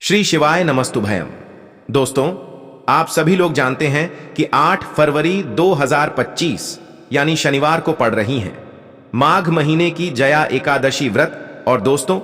श्री शिवाय नमस्तुभयम। दोस्तों, आप सभी लोग जानते हैं कि 8 फरवरी 2025 यानी शनिवार को पड़ रही हैं माघ महीने की जया एकादशी व्रत। और दोस्तों,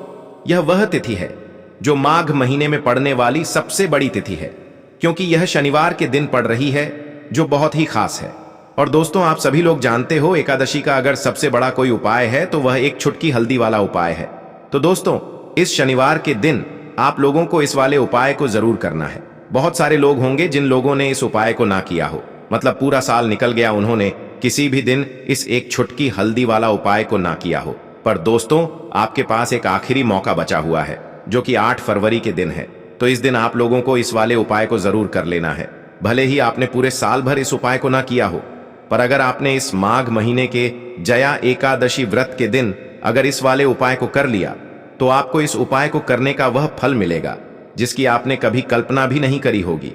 यह वह तिथि है जो माघ महीने में पड़ने वाली सबसे बड़ी तिथि है, क्योंकि यह शनिवार के दिन पड़ रही है, जो बहुत ही खास है। और दोस्तों, आप सभी लोग जानते हो, एकादशी का अगर सबसे बड़ा कोई उपाय है तो वह एक चुटकी हल्दी वाला उपाय है। तो दोस्तों, इस शनिवार के दिन आप लोगों को इस वाले उपाय को जरूर करना है। बहुत सारे लोग होंगे जिन लोगों ने इस उपाय को ना किया हो, मतलब पूरा साल निकल गया, उन्होंने किसी भी दिन इस एक छुटकी हल्दी वाला उपाय को ना किया हो। पर दोस्तों, आपके पास एक आखिरी मौका बचा हुआ है, जो कि 8 फरवरी के दिन है। तो इस दिन आप लोगों को इस वाले उपाय को जरूर कर लेना है। भले ही आपने पूरे साल भर इस उपाय को ना किया हो, पर अगर आपने इस माघ महीने के जया एकादशी व्रत के दिन अगर इस वाले उपाय को कर लिया, तो आपको इस उपाय को करने का वह फल मिलेगा जिसकी आपने कभी कल्पना भी नहीं करी होगी।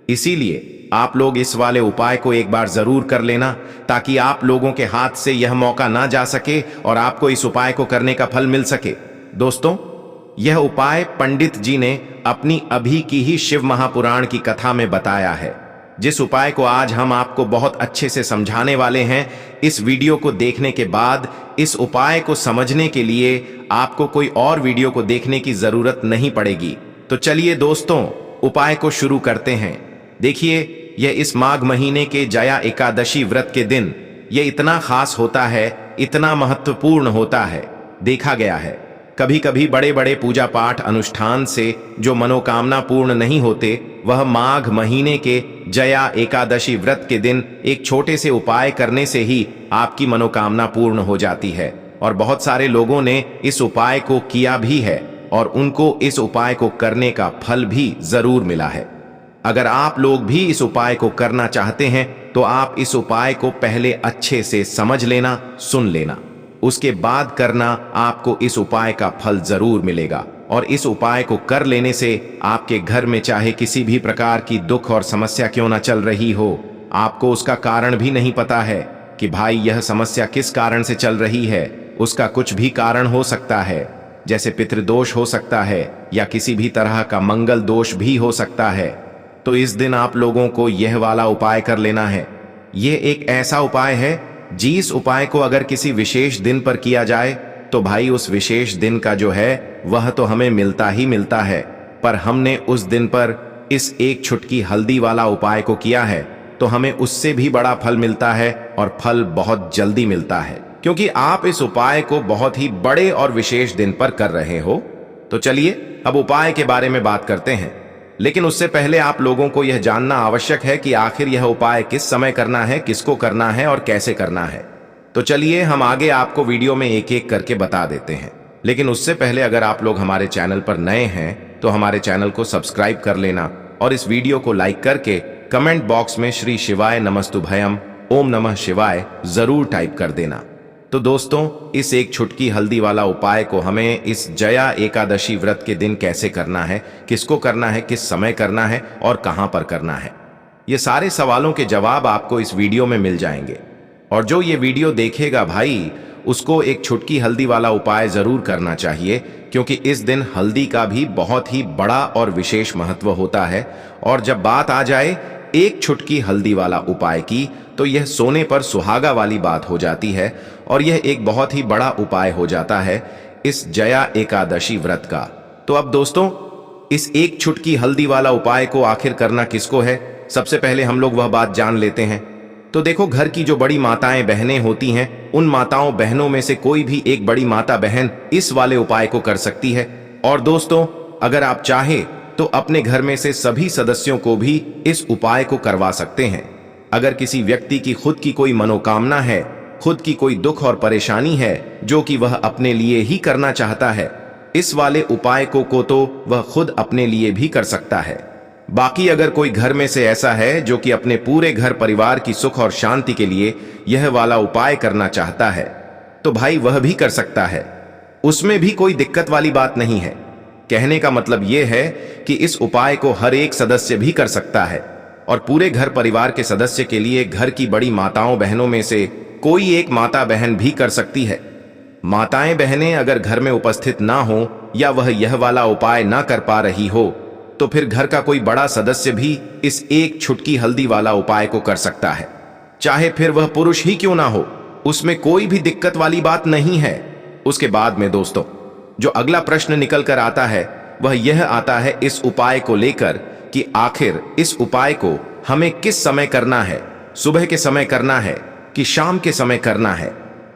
इसीलिए आप लोग इस वाले उपाय को एक बार जरूर कर लेना, ताकि आप लोगों के हाथ से यह मौका ना जा सके और आपको इस उपाय को करने का फल मिल सके। दोस्तों, यह उपाय पंडित जी ने अपनी अभी की ही शिव महापुराण की कथा में बताया है, जिस उपाय को आज हम आपको बहुत अच्छे से समझाने वाले हैं। इस वीडियो को देखने के बाद इस उपाय को समझने के लिए आपको कोई और वीडियो को देखने की जरूरत नहीं पड़ेगी। तो चलिए दोस्तों, उपाय को शुरू करते हैं। देखिए, यह इस माघ महीने के जया एकादशी व्रत के दिन यह इतना खास होता है, इतना महत्वपूर्ण होता है। देखा गया है, कभी कभी बड़े बड़े पूजा पाठ अनुष्ठान से जो मनोकामना पूर्ण नहीं होते, वह माघ महीने के जया एकादशी व्रत के दिन एक छोटे से उपाय करने से ही आपकी मनोकामना पूर्ण हो जाती है। और बहुत सारे लोगों ने इस उपाय को किया भी है और उनको इस उपाय को करने का फल भी जरूर मिला है। अगर आप लोग भी इस उपाय को करना चाहते हैं तो आप इस उपाय को पहले अच्छे से समझ लेना, सुन लेना, उसके बाद करना। आपको इस उपाय का फल जरूर मिलेगा। और इस उपाय को कर लेने से आपके घर में चाहे किसी भी प्रकार की दुख और समस्या क्यों ना चल रही हो, आपको उसका कारण भी नहीं पता है कि भाई यह समस्या किस कारण से चल रही है, उसका कुछ भी कारण हो सकता है, जैसे पितृदोष हो सकता है या किसी भी तरह का मंगल दोष भी हो सकता है। तो इस दिन आप लोगों को यह वाला उपाय कर लेना है। यह एक ऐसा उपाय है जिस उपाय को अगर किसी विशेष दिन पर किया जाए तो भाई उस विशेष दिन का जो है वह तो हमें मिलता ही मिलता है। पर हमने उस दिन पर इस एक छुटकी हल्दी वाला उपाय को किया है तो हमें उससे भी बड़ा फल मिलता है, और फल बहुत जल्दी मिलता है, क्योंकि आप इस उपाय को बहुत ही बड़े और विशेष दिन पर कर रहे हो। तो चलिए अब उपाय के बारे में बात करते हैं। लेकिन उससे पहले आप लोगों को यह जानना आवश्यक है कि आखिर यह उपाय किस समय करना है, किसको करना है और कैसे करना है। तो चलिए हम आगे आपको वीडियो में एक एक करके बता देते हैं। लेकिन उससे पहले अगर आप लोग हमारे चैनल पर नए हैं तो हमारे चैनल को सब्सक्राइब कर लेना और इस वीडियो को लाइक करके कमेंट बॉक्स में श्री शिवाय नमस्तुभयम, ओम नमः शिवाय जरूर टाइप कर देना। तो दोस्तों, इस एक छुटकी हल्दी वाला उपाय को हमें इस जया एकादशी व्रत के दिन कैसे करना है, किसको करना है, किस समय करना है और कहां पर करना है, ये सारे सवालों के जवाब आपको इस वीडियो में मिल जाएंगे। और जो ये वीडियो देखेगा भाई, उसको एक छुटकी हल्दी वाला उपाय जरूर करना चाहिए, क्योंकि इस दिन हल्दी का भी बहुत ही बड़ा और विशेष महत्व होता है। और जब बात आ जाए एक छुटकी हल्दी वाला उपाय की, तो यह सोने पर सुहागा वाली बात हो जाती है और यह एक बहुत ही बड़ा उपाय हो जाता है इस जया एकादशी व्रत का। तो अब दोस्तों, इस एक छुटकी हल्दी वाला उपाय को आखिर करना किसको है, सबसे पहले हम लोग वह बात जान लेते हैं। तो देखो, घर की जो बड़ी माताएं बहनें होती हैं, उन माताओं बहनों में से कोई भी एक बड़ी माता बहन इस वाले उपाय को कर सकती है। और दोस्तों, अगर आप चाहे तो अपने घर में से सभी सदस्यों को भी इस उपाय को करवा सकते हैं। अगर किसी व्यक्ति की खुद की कोई मनोकामना है, खुद की कोई दुख और परेशानी है जो कि वह अपने लिए ही करना चाहता है, इस वाले उपाय को तो वह खुद अपने लिए भी कर सकता है। बाकी अगर कोई घर में से ऐसा है जो कि अपने पूरे घर परिवार की सुख और शांति के लिए यह वाला उपाय करना चाहता है, तो भाई वह भी कर सकता है, उसमें भी कोई दिक्कत वाली बात नहीं है। कहने का मतलब यह है कि इस उपाय को हर एक सदस्य भी कर सकता है, और पूरे घर परिवार के सदस्य के लिए घर की बड़ी माताओं बहनों में से कोई एक माता बहन भी कर सकती है। माताएं बहनें अगर घर में उपस्थित ना हो या वह यह वाला उपाय ना कर पा रही हो, तो फिर घर का कोई बड़ा सदस्य भी इस एक छुटकी हल्दी वाला उपाय को कर सकता है, चाहे फिर वह पुरुष ही क्यों ना हो। उसमें कोई भी दिक्कत वाली बात नहीं है। उसके बाद में दोस्तों जो अगला प्रश्न निकल कर आता है वह यह आता है इस उपाय को लेकर कि आखिर इस उपाय को हमें किस समय करना है, सुबह के समय करना है कि शाम के समय करना है।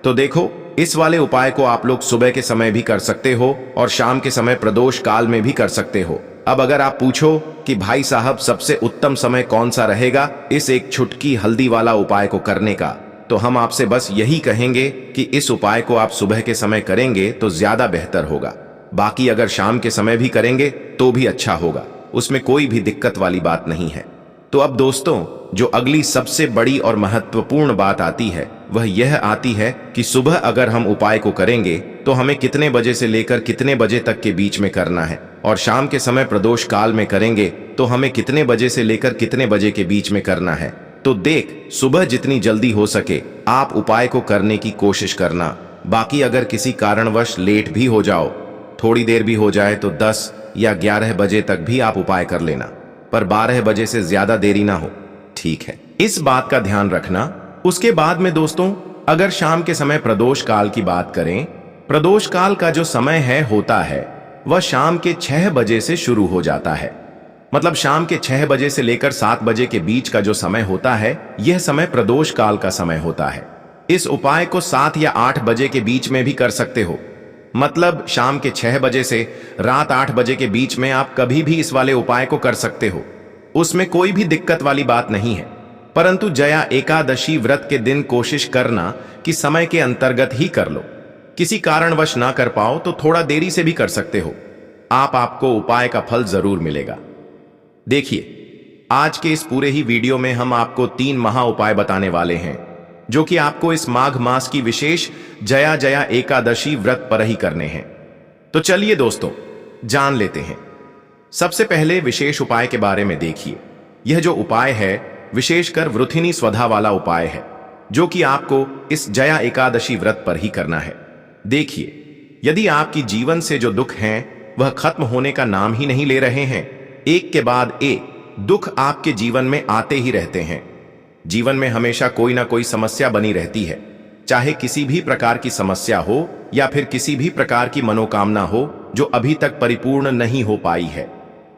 तो देखो, इस वाले उपाय को आप लोग सुबह के समय भी कर सकते हो और शाम के समय प्रदोष काल में भी कर सकते हो। अब अगर आप पूछो कि भाई साहब सबसे उत्तम समय कौन सा रहेगा इस एक छुटकी हल्दी वाला उपाय को करने का, तो हम आपसे बस यही कहेंगे कि इस उपाय को आप सुबह के समय करेंगे तो ज्यादा बेहतर होगा। बाकी अगर शाम के समय भी करेंगे तो भी अच्छा होगा, उसमें कोई भी दिक्कत वाली बात नहीं है। तो अब दोस्तों जो अगली सबसे बड़ी और महत्वपूर्ण बात आती है वह यह आती है कि सुबह अगर हम उपाय को करेंगे तो हमें कितने बजे से लेकर कितने बजे तक के बीच में करना है, और शाम के समय प्रदोष काल में करेंगे तो हमें कितने बजे से लेकर कितने बजे के बीच में करना है। तो देख, सुबह जितनी जल्दी हो सके आप उपाय को करने की कोशिश करना। बाकी अगर किसी कारणवश लेट भी हो जाओ, थोड़ी देर भी हो जाए, तो 10 या 11 बजे तक भी आप उपाय कर लेना, पर 12 बजे से ज्यादा देरी ना हो, ठीक है? इस बात का ध्यान रखना। उसके बाद में दोस्तों अगर शाम के समय प्रदोष काल की बात करें, प्रदोष काल का जो समय होता है वह शाम के 6 बजे से शुरू हो जाता है। मतलब शाम के 6 बजे से लेकर 7 बजे के बीच का जो समय होता है यह समय प्रदोष काल का समय होता है। इस उपाय को 7 या 8 बजे के बीच में भी कर सकते हो। मतलब शाम के 6 बजे से रात 8 बजे के बीच में आप कभी भी इस वाले उपाय को कर सकते हो, उसमें कोई भी दिक्कत वाली बात नहीं है। परंतु जया एकादशी व्रत के दिन कोशिश करना कि समय के अंतर्गत ही कर लो। किसी कारणवश ना कर पाओ तो थोड़ा देरी से भी कर सकते हो, आपको उपाय का फल जरूर मिलेगा। देखिए, आज के इस पूरे ही वीडियो में हम आपको 3 महा उपाय बताने वाले हैं जो कि आपको इस माघ मास की विशेष जया एकादशी व्रत पर ही करने हैं। तो चलिए दोस्तों जान लेते हैं। सबसे पहले विशेष उपाय के बारे में देखिए। यह जो उपाय है विशेषकर वृथिनी स्वधा वाला उपाय है जो कि आपको इस जया एकादशी व्रत पर ही करना है। देखिए, यदि आपकी जीवन से जो दुख हैं वह खत्म होने का नाम ही नहीं ले रहे हैं, एक के बाद एक दुख आपके जीवन में आते ही रहते हैं, जीवन में हमेशा कोई ना कोई समस्या बनी रहती है, चाहे किसी भी प्रकार की समस्या हो या फिर किसी भी प्रकार की मनोकामना हो जो अभी तक परिपूर्ण नहीं हो पाई है,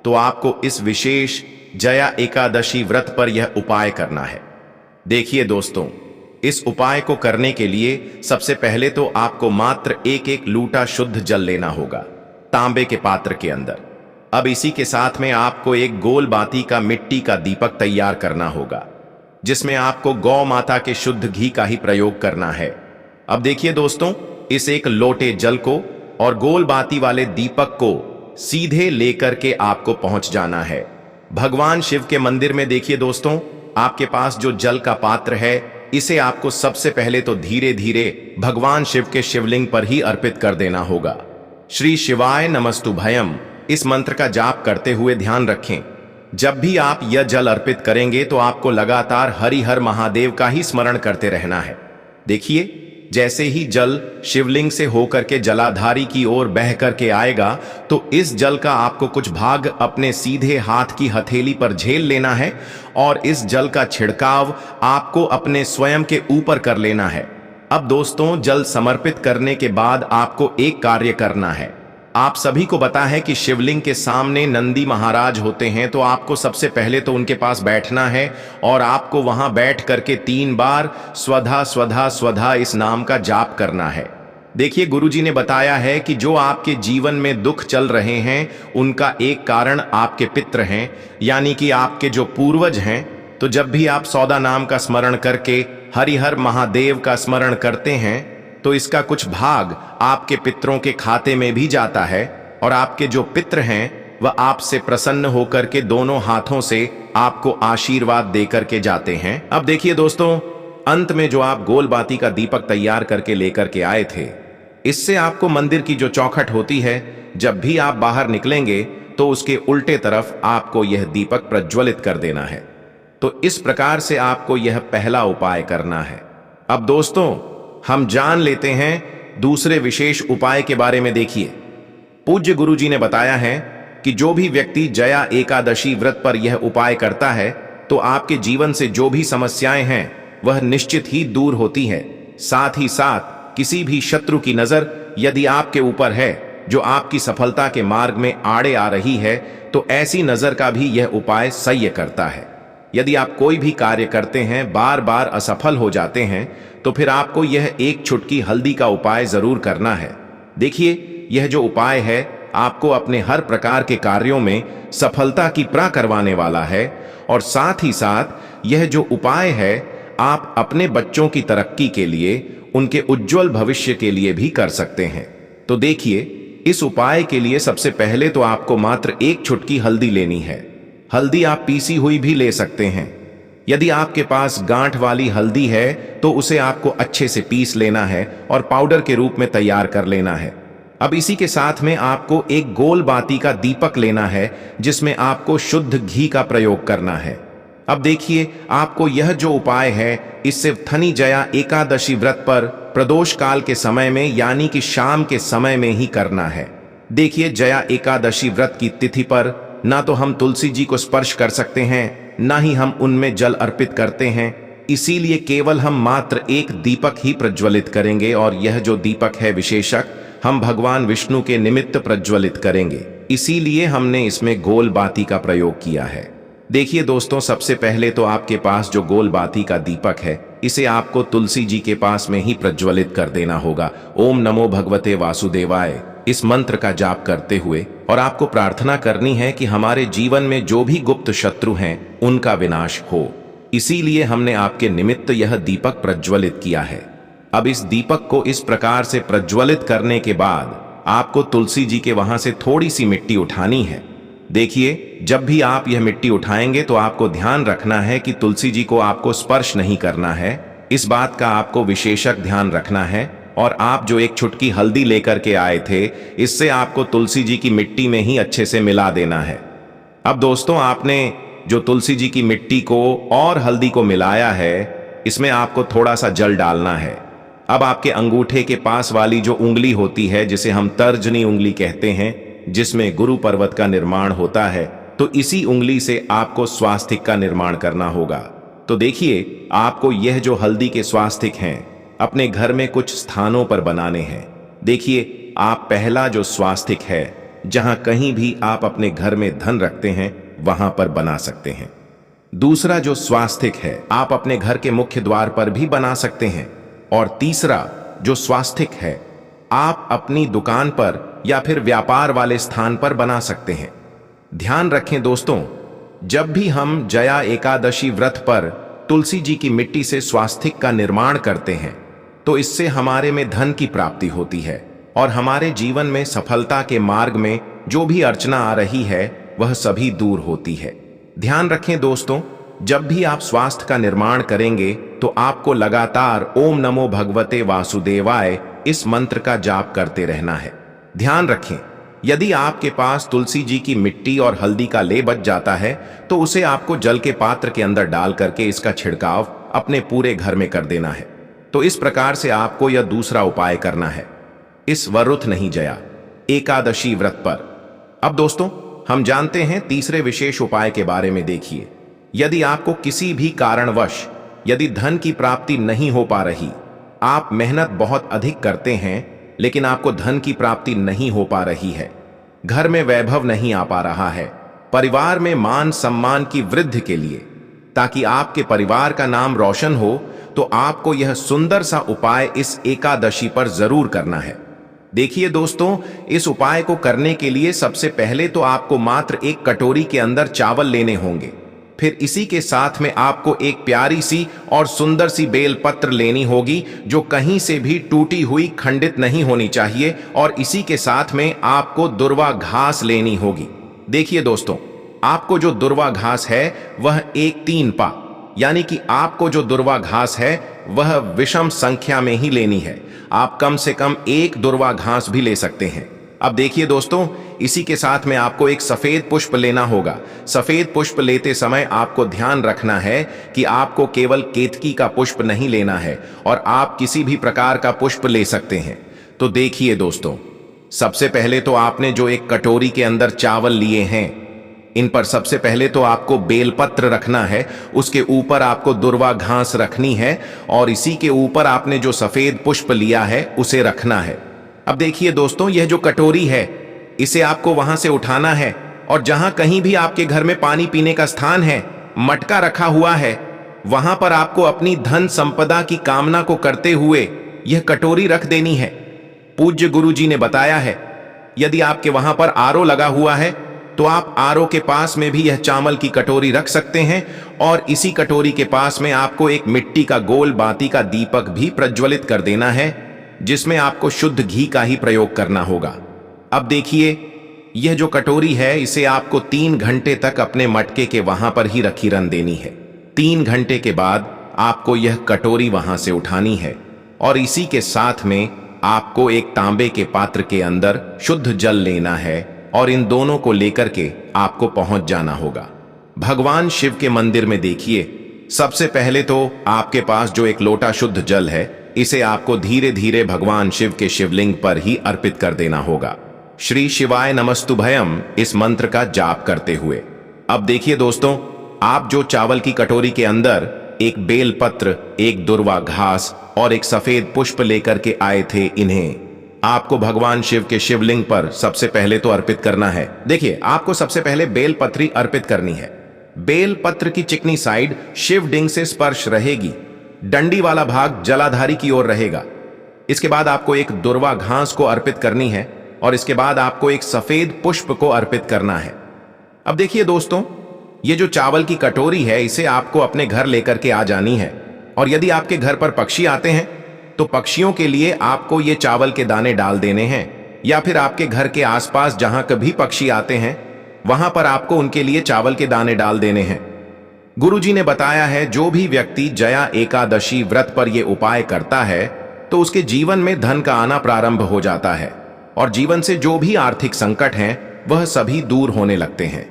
तो आपको इस विशेष जया एकादशी व्रत पर यह उपाय करना है। देखिए दोस्तों, इस उपाय को करने के लिए सबसे पहले तो आपको मात्र एक लूटा शुद्ध जल लेना होगा तांबे के पात्र के अंदर। अब इसी के साथ में आपको एक गोल बाती का मिट्टी का दीपक तैयार करना होगा जिसमें आपको गौ माता के शुद्ध घी का ही प्रयोग करना है। अब देखिए दोस्तों, इस एक लोटे जल को और गोल बाती वाले दीपक को सीधे लेकर के आपको पहुंच जाना है भगवान शिव के मंदिर में। देखिए दोस्तों, आपके पास जो जल का पात्र है इसे आपको सबसे पहले तो धीरे धीरे भगवान शिव के शिवलिंग पर ही अर्पित कर देना होगा। श्री शिवाय नमस्तुभयम इस मंत्र का जाप करते हुए ध्यान रखें, जब भी आप यह जल अर्पित करेंगे तो आपको लगातार हरि हर महादेव का ही स्मरण करते रहना है। देखिए, जैसे ही जल शिवलिंग से होकर के जलाधारी की ओर बह करके आएगा तो इस जल का आपको कुछ भाग अपने सीधे हाथ की हथेली पर झेल लेना है और इस जल का छिड़काव आपको अपने स्वयं के ऊपर कर लेना है। अब दोस्तों, जल समर्पित करने के बाद आपको एक कार्य करना है। आप सभी को पता है कि शिवलिंग के सामने नंदी महाराज होते हैं, तो आपको सबसे पहले तो उनके पास बैठना है और आपको वहां बैठ करके 3 बार स्वधा स्वधा स्वधा इस नाम का जाप करना है। देखिए, गुरुजी ने बताया है कि जो आपके जीवन में दुख चल रहे हैं उनका एक कारण आपके पितृ हैं, यानी कि आपके जो पूर्वज हैं। तो जब भी आप सौदा नाम का स्मरण करके हरिहर महादेव का स्मरण करते हैं तो इसका कुछ भाग आपके पितरों के खाते में भी जाता है और आपके जो पितृ हैं वह आपसे प्रसन्न होकर के दोनों हाथों से आपको आशीर्वाद देकर के जाते हैं। अब देखिए दोस्तों, अंत में जो आप गोल बाती का दीपक तैयार करके लेकर के आए थे, इससे आपको मंदिर की जो चौखट होती है, जब भी आप बाहर निकलेंगे तो उसके उल्टे तरफ आपको यह दीपक प्रज्वलित कर देना है। तो इस प्रकार से आपको यह पहला उपाय करना है। अब दोस्तों, हम जान लेते हैं दूसरे विशेष उपाय के बारे में। देखिए, पूज्य गुरुजी ने बताया है कि जो भी व्यक्ति जया एकादशी व्रत पर यह उपाय करता है तो आपके जीवन से जो भी समस्याएं हैं वह निश्चित ही दूर होती है। साथ ही साथ किसी भी शत्रु की नजर यदि आपके ऊपर है जो आपकी सफलता के मार्ग में आड़े आ रही है तो ऐसी नजर का भी यह उपाय सह्य करता है। यदि आप कोई भी कार्य करते हैं बार बार असफल हो जाते हैं तो फिर आपको यह एक चुटकी हल्दी का उपाय जरूर करना है। देखिए, यह जो उपाय है आपको अपने हर प्रकार के कार्यों में सफलता की प्रा करवाने वाला है और साथ ही साथ यह जो उपाय है आप अपने बच्चों की तरक्की के लिए, उनके उज्जवल भविष्य के लिए भी कर सकते हैं। तो देखिए, इस उपाय के लिए सबसे पहले तो आपको मात्र एक चुटकी हल्दी लेनी है। हल्दी आप पीसी हुई भी ले सकते हैं। यदि आपके पास गांठ वाली हल्दी है तो उसे आपको अच्छे से पीस लेना है और पाउडर के रूप में तैयार कर लेना है। अब इसी के साथ में आपको एक गोल बाती का दीपक लेना है जिसमें आपको शुद्ध घी का प्रयोग करना है। अब देखिए, आपको यह जो उपाय है इससे थनी जया एकादशी व्रत पर प्रदोष काल के समय में यानी कि शाम के समय में ही करना है। देखिए, जया एकादशी व्रत की तिथि पर ना तो हम तुलसी जी को स्पर्श कर सकते हैं, ना ही हम उनमें जल अर्पित करते हैं। इसीलिए केवल हम मात्र एक दीपक ही प्रज्वलित करेंगे और यह जो दीपक है विशेषक हम भगवान विष्णु के निमित्त प्रज्वलित करेंगे। इसीलिए हमने इसमें गोल बाती का प्रयोग किया है। देखिए दोस्तों, सबसे पहले तो आपके पास जो गोल बाती का दीपक है इसे आपको तुलसी जी के पास में ही प्रज्वलित कर देना होगा। ओम नमो भगवते वासुदेवाय इस मंत्र का जाप करते हुए, और आपको प्रार्थना करनी है कि हमारे जीवन में जो भी गुप्त शत्रु हैं उनका विनाश हो। इसीलिए हमने आपके निमित्त यह दीपक प्रज्वलित किया है। अब इस दीपक को इस प्रकार से प्रज्वलित करने के बाद आपको तुलसी जी के वहां से थोड़ी सी मिट्टी उठानी है। देखिए, जब भी आप यह मिट्टी उठाएंगे तो आपको ध्यान रखना है कि तुलसी जी को आपको स्पर्श नहीं करना है। इस बात का आपको विशेषक ध्यान रखना है। और आप जो एक चुटकी हल्दी लेकर के आए थे इससे आपको तुलसी जी की मिट्टी में ही अच्छे से मिला देना है। अब दोस्तों, आपने जो तुलसी जी की मिट्टी को और हल्दी को मिलाया है इसमें आपको थोड़ा सा जल डालना है। अब आपके अंगूठे के पास वाली जो उंगली होती है जिसे हम तर्जनी उंगली कहते हैं, जिसमें गुरु पर्वत का निर्माण होता है, तो इसी उंगली से आपको स्वास्तिक का निर्माण करना होगा। तो देखिए, आपको यह जो हल्दी के स्वास्तिक हैं अपने घर में कुछ स्थानों पर बनाने हैं। देखिए, आप पहला जो स्वास्तिक है जहां कहीं भी आप अपने घर में धन रखते हैं वहां पर बना सकते हैं। दूसरा जो स्वास्तिक है आप अपने घर के मुख्य द्वार पर भी बना सकते हैं। और तीसरा जो स्वास्तिक है आप अपनी दुकान पर या फिर व्यापार वाले स्थान पर बना सकते हैं। ध्यान रखें दोस्तों, जब भी हम जया एकादशी व्रत पर तुलसी जी की मिट्टी से स्वास्तिक का निर्माण करते हैं तो इससे हमारे में धन की प्राप्ति होती है और हमारे जीवन में सफलता के मार्ग में जो भी अर्चना आ रही है वह सभी दूर होती है। ध्यान रखें दोस्तों, जब भी आप स्वास्थ्य का निर्माण करेंगे तो आपको लगातार ओम नमो भगवते वासुदेवाय इस मंत्र का जाप करते रहना है। ध्यान रखें, यदि आपके पास तुलसी जी की मिट्टी और हल्दी का ले बच जाता है तो उसे आपको जल के पात्र के अंदर डाल करके इसका छिड़काव अपने पूरे घर में कर देना है। तो इस प्रकार से आपको यह दूसरा उपाय करना है इस वरुथ नहीं जया एकादशी व्रत पर। अब दोस्तों, हम जानते हैं तीसरे विशेष उपाय के बारे में। देखिए, यदि आपको किसी भी कारणवश यदि धन की प्राप्ति नहीं हो पा रही, आप मेहनत बहुत अधिक करते हैं लेकिन आपको धन की प्राप्ति नहीं हो पा रही है, घर में वैभव नहीं आ पा रहा है, परिवार में मान सम्मान की वृद्धि के लिए, ताकि आपके परिवार का नाम रोशन हो, तो आपको यह सुंदर सा उपाय इस एकादशी पर जरूर करना है। देखिए दोस्तों, इस उपाय को करने के लिए सबसे पहले तो आपको मात्र एक कटोरी के अंदर चावल लेने होंगे। फिर इसी के साथ में आपको एक प्यारी सी और सुंदर सी बेल पत्र लेनी होगी जो कहीं से भी टूटी हुई खंडित नहीं होनी चाहिए। और इसी के साथ में आपको दुर्वा घास लेनी होगी। देखिए दोस्तों, आपको जो दुर्वा घास है वह 1-3 पा, यानी कि आपको जो दुर्वा घास है वह विषम संख्या में ही लेनी है। आप कम से कम 1 दुर्वा घास भी ले सकते हैं। अब देखिए दोस्तों, इसी के साथ में आपको एक सफेद पुष्प लेना होगा। सफेद पुष्प लेते समय आपको ध्यान रखना है कि आपको केवल केतकी का पुष्प नहीं लेना है और आप किसी भी प्रकार का पुष्प ले सकते हैं। तो देखिए दोस्तों, सबसे पहले तो आपने जो एक कटोरी के अंदर चावल लिए हैं, इन पर सबसे पहले तो आपको बेलपत्र रखना है, उसके ऊपर आपको दुर्वा घास रखनी है और इसी के ऊपर आपने जो सफेद पुष्प लिया है उसे रखना है। अब देखिए दोस्तों, यह जो कटोरी है इसे आपको वहां से उठाना है और जहां कहीं भी आपके घर में पानी पीने का स्थान है, मटका रखा हुआ है, वहां पर आपको अपनी धन संपदा की कामना को करते हुए यह कटोरी रख देनी है। पूज्य गुरु जी ने बताया है, यदि आपके वहां पर आरओ लगा हुआ है तो आप आरओ के पास में भी यह चावल की कटोरी रख सकते हैं और इसी कटोरी के पास में आपको एक मिट्टी का गोल बाती का दीपक भी प्रज्वलित कर देना है, जिसमें आपको शुद्ध घी का ही प्रयोग करना होगा। अब देखिए, यह जो कटोरी है इसे आपको 3 घंटे तक अपने मटके के वहां पर ही रखी रन देनी है। 3 घंटे के बाद आपको यह कटोरी वहां से उठानी है और इसी के साथ में आपको एक तांबे के पात्र के अंदर शुद्ध जल लेना है और इन दोनों को लेकर के आपको पहुंच जाना होगा। भगवान शिव के मंदिर में देखिए, सबसे पहले तो आपके पास जो एक लोटा शुद्ध जल है इसे आपको धीरे धीरे भगवान शिव के शिवलिंग पर ही अर्पित कर देना होगा, श्री शिवाय नमस्तुभयम इस मंत्र का जाप करते हुए। अब देखिए दोस्तों, आप जो चावल की कटोरी के अंदर एक बेलपत्र, एक दुर्वा घास और एक सफेद पुष्प लेकर के आए थे, इन्हें आपको भगवान शिव के शिवलिंग पर सबसे पहले तो अर्पित करना है। देखिए, आपको सबसे पहले बेलपत्री अर्पित करनी है। बेलपत्र की चिकनी साइड शिवलिंग से स्पर्श रहेगी, डंडी वाला भाग जलाधारी की ओर रहेगा। इसके बाद आपको एक दुर्वा घास को अर्पित करनी है और इसके बाद आपको एक सफेद पुष्प को अर्पित करना है। अब देखिए दोस्तों, ये जो चावल की कटोरी है इसे आपको अपने घर लेकर के आ जानी है और यदि आपके घर पर पक्षी आते हैं तो पक्षियों के लिए आपको ये चावल के दाने डाल देने हैं, या फिर आपके घर के आसपास जहां कभी पक्षी आते हैं वहां पर आपको उनके लिए चावल के दाने डाल देने हैं। गुरुजी ने बताया है, जो भी व्यक्ति जया एकादशी व्रत पर यह उपाय करता है तो उसके जीवन में धन का आना प्रारंभ हो जाता है और जीवन से जो भी आर्थिक संकट हैं वह सभी दूर होने लगते हैं।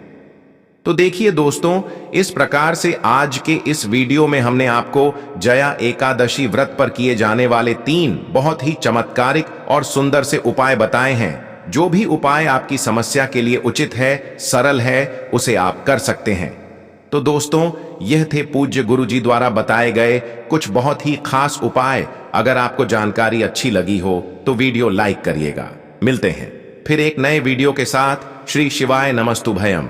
तो देखिए दोस्तों, इस प्रकार से आज के इस वीडियो में हमने आपको जया एकादशी व्रत पर किए जाने वाले 3 बहुत ही चमत्कारिक और सुंदर से उपाय बताए हैं। जो भी उपाय आपकी समस्या के लिए उचित है, सरल है, उसे आप कर सकते हैं। तो दोस्तों, यह थे पूज्य गुरुजी द्वारा बताए गए कुछ बहुत ही खास उपाय। अगर आपको जानकारी अच्छी लगी हो तो वीडियो लाइक करिएगा। मिलते हैं फिर एक नए वीडियो के साथ। श्री शिवाय नमस्तुभयम।